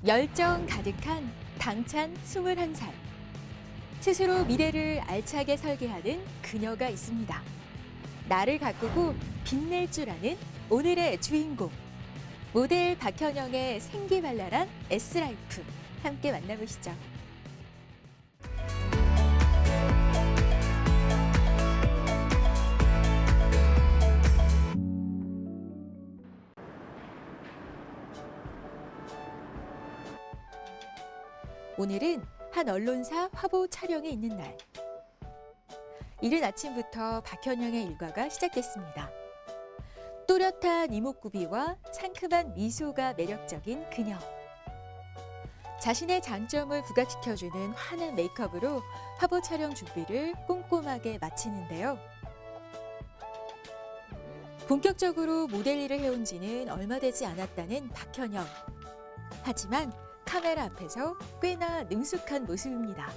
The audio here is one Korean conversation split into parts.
열정 가득한 당찬 21살. 스스로 미래를 알차게 설계하는 그녀가 있습니다. 나를 가꾸고 빛낼 줄 아는 오늘의 주인공. 모델 박현영의 생기발랄한 S라이프. 함께 만나보시죠. 오늘은 한 언론사 화보 촬영에 있는 날. 이른 아침부터 박현영의 일과가 시작됐습니다. 또렷한 이목구비와 상큼한 미소가 매력적인 그녀. 자신의 장점을 부각시켜주는 환한 메이크업으로 화보 촬영 준비를 꼼꼼하게 마치는데요. 본격적으로 모델 일을 해온 지는 얼마 되지 않았다는 박현영. 하지만 카메라 앞에서 꽤나 능숙한 모습입니다.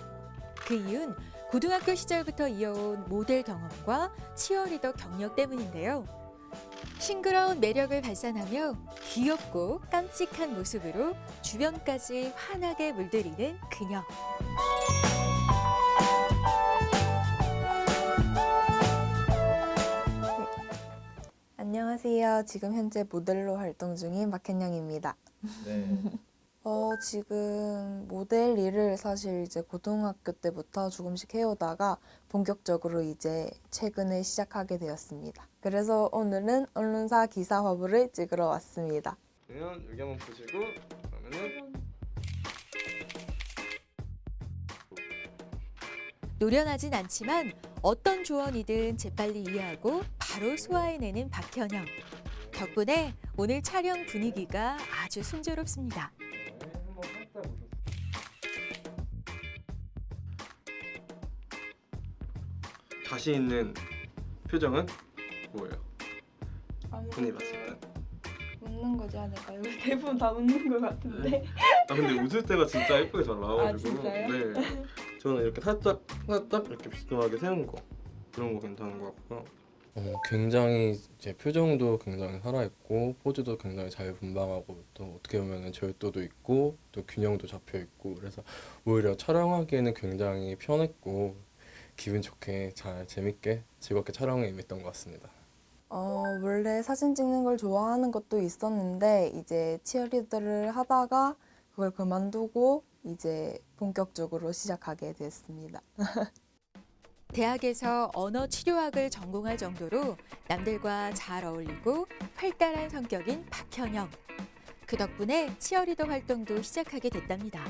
그 이유는 고등학교 시절부터 이어온 모델 경험과 치어리더 경력 때문인데요. 싱그러운 매력을 발산하며 귀엽고 깜찍한 모습으로 주변까지 환하게 물들이는 그녀. 안녕하세요. 지금 현재 모델로 활동 중인 박현영입니다. 네. 지금 모델 일을 사실 이제 고등학교 때부터 조금씩 해오다가 본격적으로 이제 최근에 시작하게 되었습니다. 그래서 오늘은 언론사 기사 화보를 찍으러 왔습니다. 그러면 여기 한번 보시고 그러면은 노련하진 않지만 어떤 조언이든 재빨리 이해하고 바로 소화해내는 박현영. 덕분에 오늘 촬영 분위기가 아주 순조롭습니다. 한번 살짝 보셨어요. 자신 있는 표정은 뭐예요? 흔히 봤을 때. 웃는 거지 않을까요? 대부분 다 웃는 것 같은데. 아 근데 웃을 때가 진짜 예쁘게 잘 나와가지고. 진짜요? 네. 저는 이렇게 살짝 이렇게 비스듬하게 세운 거 그런 거 괜찮은 것 같고요. 굉장히 제 표정도 굉장히 살아있고 포즈도 굉장히 잘 분방하고 또 어떻게 보면 절도도 있고 또 균형도 잡혀 있고 그래서 오히려 촬영하기에는 굉장히 편했고 기분 좋게 잘 재밌게 즐겁게 촬영에 임했던 것 같습니다. 원래 사진 찍는 걸 좋아하는 것도 있었는데 이제 치어리더를 하다가 그걸 그만두고 이제 본격적으로 시작하게 됐습니다. 대학에서 언어 치료학을 전공할 정도로 남들과 잘 어울리고 활달한 성격인 박현영. 그 덕분에 치어리더 활동도 시작하게 됐답니다.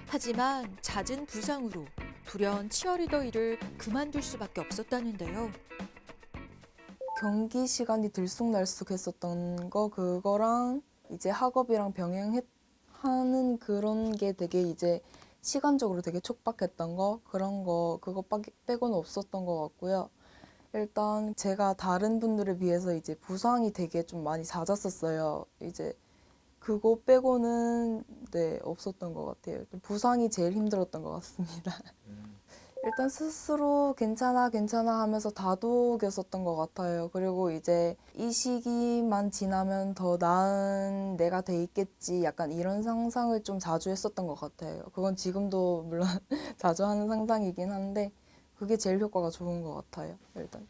하지만 잦은 부상으로 돌연 치어리더 일을 그만둘 수밖에 없었다는데요. 경기 시간이 들쑥날쑥했었던 거 그거랑 이제 학업이랑 병행하는 그런 게 되게 이제 시간적으로 되게 촉박했던 거 그런 거 그거 빼고는 없었던 것 같고요. 일단 제가 다른 분들에 비해서 이제 부상이 되게 좀 많이 잦았었어요. 이제 그거 빼고는 네 없었던 것 같아요. 부상이 제일 힘들었던 것 같습니다. 일단 스스로 괜찮아 하면서 다독였었던 것 같아요. 그리고 이제 이 시기만 지나면 더 나은 내가 돼 있겠지 약간 이런 상상을 좀 자주 했었던 것 같아요. 그건 지금도 물론 자주 하는 상상이긴 한데 그게 제일 효과가 좋은 것 같아요. 일단.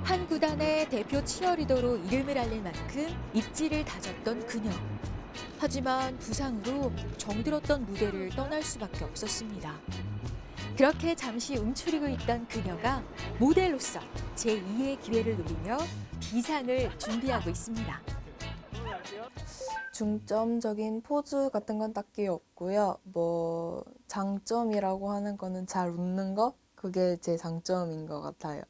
한 구단의 대표 치어리더로 이름을 알릴 만큼 입지를 다졌던 그녀. 하지만 부상으로 정들었던 무대를 떠날 수밖에 없었습니다. 그렇게 잠시 움츠리고 있던 그녀가 모델로서 제2의 기회를 노리며 비상을 준비하고 있습니다. 중점적인 포즈 같은 건 딱히 없고요. 뭐 장점이라고 하는 거는 잘 웃는 거? 그게 제 장점인 것 같아요.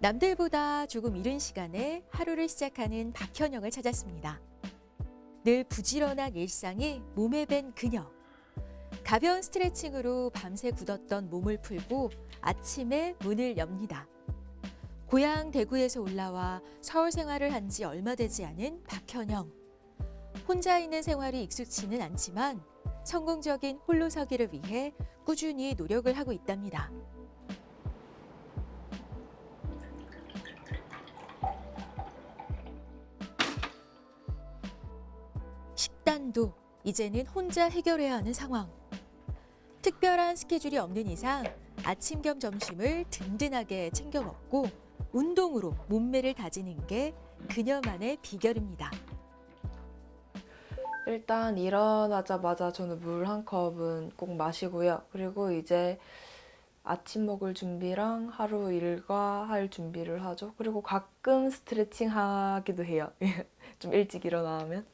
남들보다 조금 이른 시간에 하루를 시작하는 박현영을 찾았습니다. 늘 부지런한 일상이 몸에 밴 그녀. 가벼운 스트레칭으로 밤새 굳었던 몸을 풀고 아침에 문을 엽니다. 고향 대구에서 올라와 서울 생활을 한 지 얼마 되지 않은 박현영. 혼자 있는 생활이 익숙치는 않지만 성공적인 홀로서기를 위해 꾸준히 노력을 하고 있답니다. 식단도 이제는 혼자 해결해야 하는 상황. 특별한 스케줄이 없는 이상 아침 겸 점심을 든든하게 챙겨 먹고 운동으로 몸매를 다지는 게 그녀만의 비결입니다. 일단 일어나자마자 저는 물 한 컵은 꼭 마시고요. 그리고 이제 아침 먹을 준비랑 하루 일과할 준비를 하죠. 그리고 가끔 스트레칭 하기도 해요. 좀 일찍 일어나면.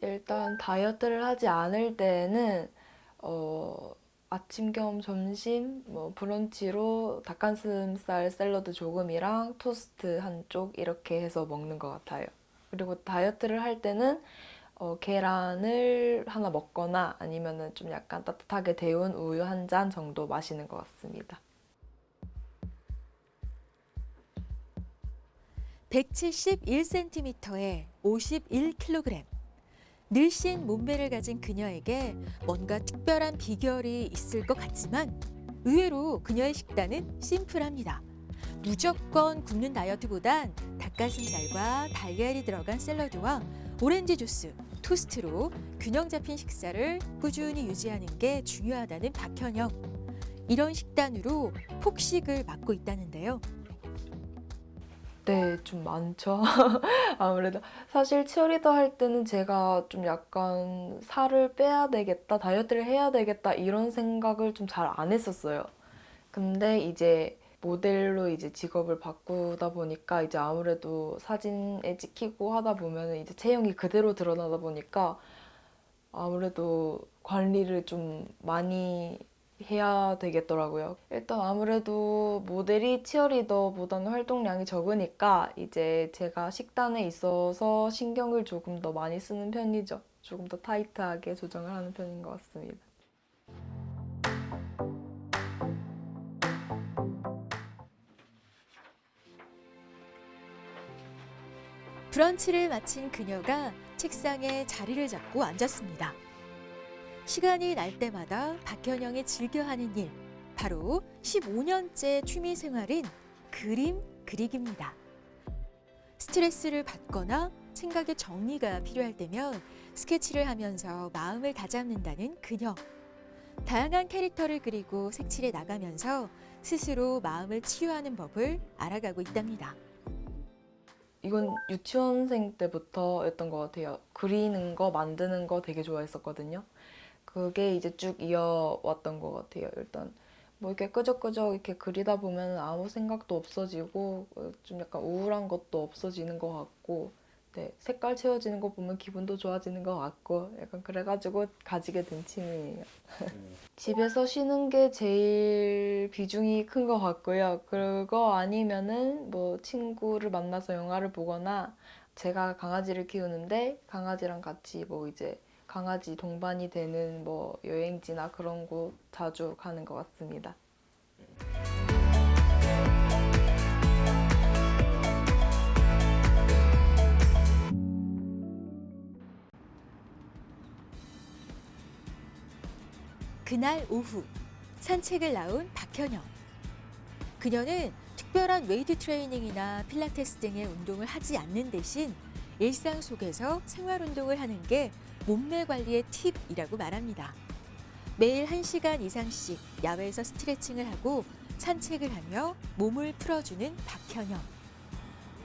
일단 다이어트를 하지 않을 때는 아침 겸 점심, 브런치로 닭가슴살 샐러드 조금이랑 토스트 한 쪽 이렇게 해서 먹는 것 같아요. 그리고 다이어트를 할 때는 계란을 하나 먹거나 아니면은 좀 약간 따뜻하게 데운 우유 한 잔 정도 마시는 것 같습니다. 171cm에 51kg. 늘씬 몸매를 가진 그녀에게 뭔가 특별한 비결이 있을 것 같지만 의외로 그녀의 식단은 심플합니다. 무조건 굶는 다이어트보단 닭가슴살과 달걀이 들어간 샐러드와 오렌지 주스, 토스트로 균형 잡힌 식사를 꾸준히 유지하는 게 중요하다는 박현영. 이런 식단으로 폭식을 막고 있다는데요. 네, 좀 많죠. 아무래도 사실 치어리더 할 때는 제가 좀 약간 살을 빼야 되겠다, 다이어트를 해야 되겠다 이런 생각을 좀 잘 안 했었어요. 근데 이제 모델로 이제 직업을 바꾸다 보니까 이제 아무래도 사진에 찍히고 하다 보면은 이제 체형이 그대로 드러나다 보니까 아무래도 관리를 좀 많이 해야 되겠더라고요. 일단 아무래도 모델이 치어리더보다는 활동량이 적으니까 이제 제가 식단에 있어서 신경을 조금 더 많이 쓰는 편이죠. 조금 더 타이트하게 조정을 하는 편인 것 같습니다. 브런치를 마친 그녀가 책상에 자리를 잡고 앉았습니다. 시간이 날 때마다 박현영이 즐겨하는 일, 바로 15년째 취미 생활인 그림 그리기입니다. 스트레스를 받거나 생각의 정리가 필요할 때면 스케치를 하면서 마음을 다잡는다는 그녀. 다양한 캐릭터를 그리고 색칠해 나가면서 스스로 마음을 치유하는 법을 알아가고 있답니다. 이건 유치원생 때부터였던 것 같아요. 그리는 거, 만드는 거 되게 좋아했었거든요. 그게 이제 쭉 이어왔던 것 같아요. 일단 뭐 이렇게 끄적끄적 이렇게 그리다 보면 아무 생각도 없어지고 좀 약간 우울한 것도 없어지는 것 같고, 네, 색깔 채워지는 거 보면 기분도 좋아지는 것 같고 약간 그래가지고 가지게 된 취미예요. 집에서 쉬는 게 제일 비중이 큰 것 같고요. 그거 아니면은 뭐 친구를 만나서 영화를 보거나, 제가 강아지를 키우는데 강아지랑 같이 뭐 이제 강아지 동반이 되는 뭐 여행지나 그런 곳 자주 가는 것 같습니다. 그날 오후 산책을 나온 박현영. 그녀는 특별한 웨이트 트레이닝이나 필라테스 등의 운동을 하지 않는 대신 일상 속에서 생활 운동을 하는 게 몸매 관리의 팁이라고 말합니다. 매일 1시간 이상씩 야외에서 스트레칭을 하고 산책을 하며 몸을 풀어주는 박현영.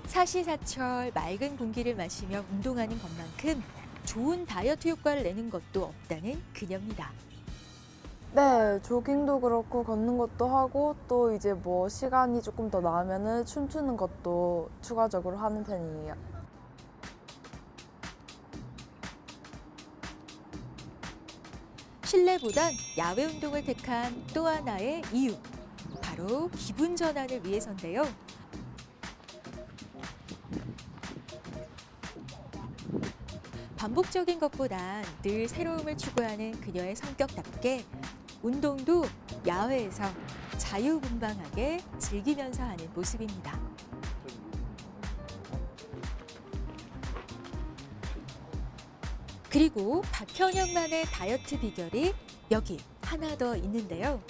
사시사철 맑은 공기를 마시며 운동하는 것만큼 좋은 다이어트 효과를 내는 것도 없다는 그녀입니다. 네, 조깅도 그렇고 걷는 것도 하고 또 이제 뭐 시간이 조금 더 나면은 춤추는 것도 추가적으로 하는 편이에요. 실내보단 야외 운동을 택한 또 하나의 이유. 바로 바로 기분 전환을 위해서인데요. 반복적인 것보단 늘 새로움을 추구하는 그녀의 성격답게 운동도 야외에서 자유분방하게 즐기면서 하는 모습입니다. 그리고 박현영만의 다이어트 비결이 여기 하나 더 있는데요.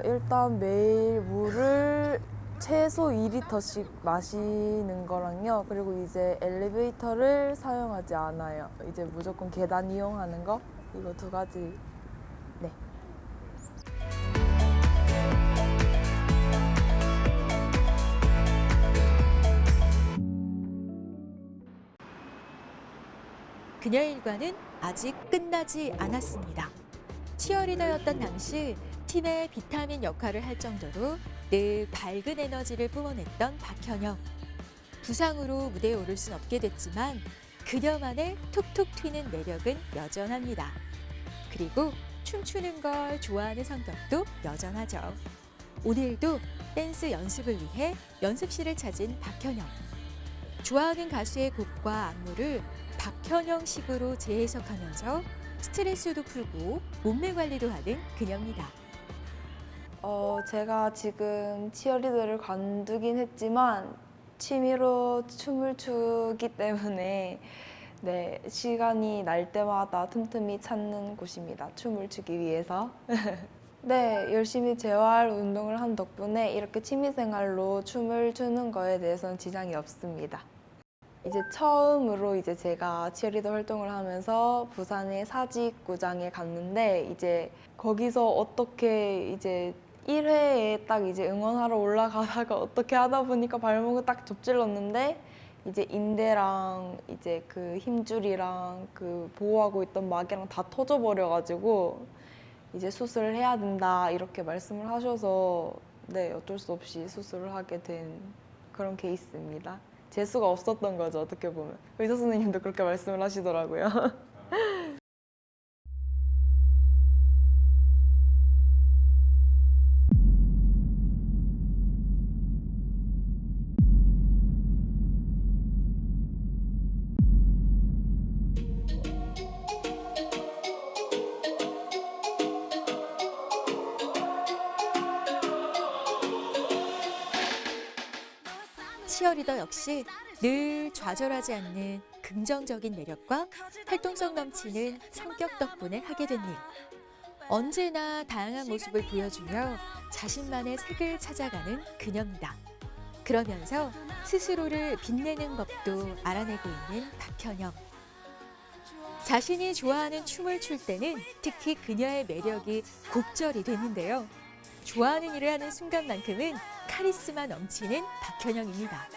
일단 매일 물을 최소 2리터씩 마시는 거랑요. 그리고 이제 엘리베이터를 사용하지 않아요. 이제 무조건 계단 이용하는 거. 이거 두 가지. 네. 그녀의 일과는 아직 끝나지 않았습니다. 치어리더였던 당시 팀의 비타민 역할을 할 정도로 늘 밝은 에너지를 뿜어냈던 박현영. 부상으로 무대에 오를 순 없게 됐지만 그녀만의 톡톡 튀는 매력은 여전합니다. 그리고 춤추는 걸 좋아하는 성격도 여전하죠. 오늘도 댄스 연습을 위해 연습실을 찾은 박현영. 좋아하는 가수의 곡과 안무를 박현영식으로 재해석하면서 스트레스도 풀고 몸매 관리도 하는 그녀입니다. 제가 지금 치어리더를 관두긴 했지만 취미로 춤을 추기 때문에 네, 시간이 날 때마다 틈틈이 찾는 곳입니다. 춤을 추기 위해서. 네, 열심히 재활 운동을 한 덕분에 이렇게 취미생활로 춤을 추는 거에 대해서는 지장이 없습니다. 이제 처음으로 이제 제가 치어리더 활동을 하면서 부산의 사직구장에 갔는데 이제 거기서 어떻게 이제 1회에 딱 이제 응원하러 올라가다가 어떻게 하다 보니까 발목을 딱 접질렀는데 이제 인대랑 이제 그 힘줄이랑 그 보호하고 있던 막이랑 다 터져버려가지고 이제 수술을 해야 된다 이렇게 말씀을 하셔서 네, 어쩔 수 없이 수술을 하게 된 그런 케이스입니다. 재수가 없었던 거죠, 어떻게 보면. 의사 선생님도 그렇게 말씀을 하시더라고요. 치어리더 역시 늘 좌절하지 않는 긍정적인 매력과 활동성 넘치는 성격 덕분에 하게 된 일. 언제나 다양한 모습을 보여주며 자신만의 색을 찾아가는 그녀입니다. 그러면서 스스로를 빛내는 법도 알아내고 있는 박현영. 자신이 좋아하는 춤을 출 때는 특히 그녀의 매력이 곡절이 되는데요. 좋아하는 일을 하는 순간만큼은 카리스마 넘치는 박현영입니다.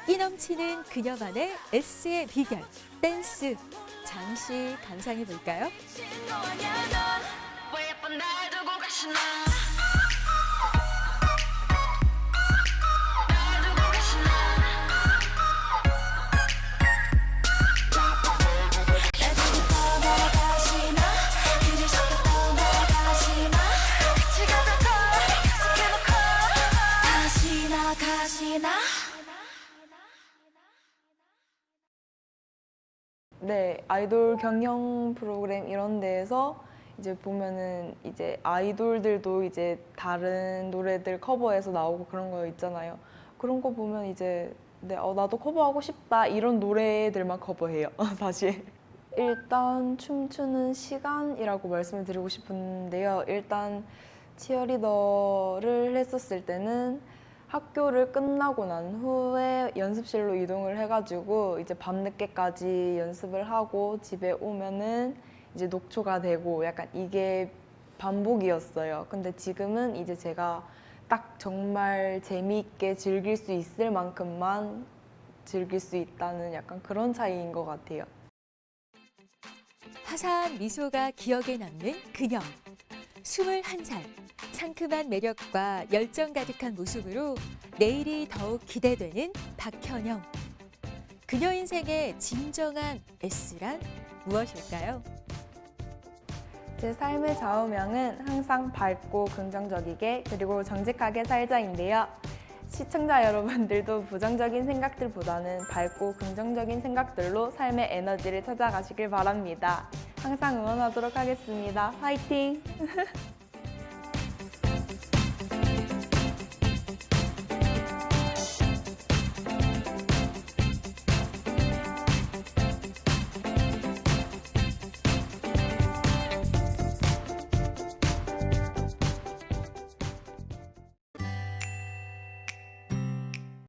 이 넘치는 그녀만의 S의 비결, 댄스. 잠시 감상해 볼까요? 네, 아이돌 경영 프로그램 이런 데에서 이제 보면은 이제 아이돌들도 이제 다른 노래들 커버해서 나오고 그런 거 있잖아요. 그런 거 보면 이제 네, 나도 커버하고 싶다 이런 노래들만 커버해요, 사실. 일단 춤추는 시간이라고 말씀을 드리고 싶은데요. 일단 치어리더를 했었을 때는 학교를 끝나고 난 후에 연습실로 이동을 해가지고 이제 밤늦게까지 연습을 하고 집에 오면은 이제 녹초가 되고 약간 이게 반복이었어요. 근데 지금은 이제 제가 딱 정말 재미있게 즐길 수 있을 만큼만 즐길 수 있다는 약간 그런 차이인 것 같아요. 화사한 미소가 기억에 남는 그녀. 21살, 상큼한 매력과 열정 가득한 모습으로 내일이 더욱 기대되는 박현영. 그녀 인생의 진정한 S란 무엇일까요? 제 삶의 좌우명은 항상 밝고 긍정적이게 그리고 정직하게 살자인데요. 시청자 여러분들도 부정적인 생각들보다는 밝고 긍정적인 생각들로 삶의 에너지를 찾아가시길 바랍니다. 항상 응원하도록 하겠습니다. 화이팅!